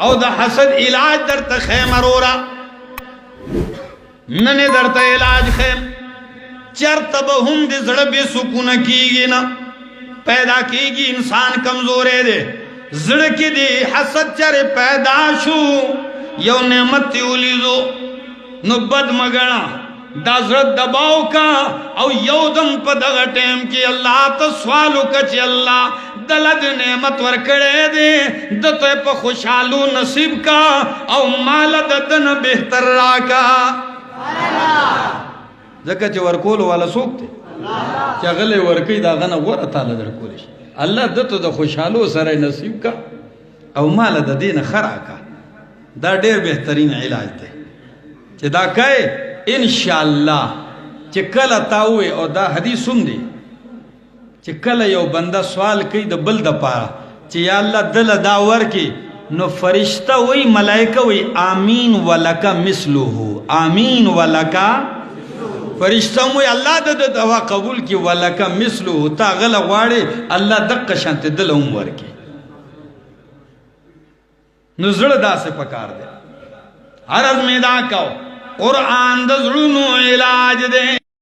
او د حسد علاج درته خیم رورا نن درته علاج خیم چرته به هم د زړه بے سکونه کیږي نه پیدا کیږي انسان کمزورې دی زړه کې دی حسد چرې پیدا شو یو نعمت ولیدو نو بد مګڼه دا زړه دباو کا او یو دم په دغه ټیم کې الله ته سوال وکړه چې الله دله د نعمت ورکړی دی دته په خوشحالو نصیب کا او مال د دنه بهتر راکا ځکه چې ورکولو والا څوک دی چې هغه ورکوي د هغه نه غوره تاله درکولی شي الله دته د خوشحالو سره نصیب کا او مال د دې نه ښه راکا دا ډېر بهترین علاج دی چې دا کوې انشاءالله چې کله تا ووې او دا حدیث هم دی چې کله یو بنده سوال کوي د بل دپاره چې یا الله دله دا ورکې نو فرشته وی ملائکه وی آمین ولک مثله آمین ولک فرشته وی الله د دعا قبول کی ولک مثله تا غل غواړي الله دقه شانته دل هم ورکې نو زړه داسې پکار دی عرض میدا کو قرآن د زړونو علاج دی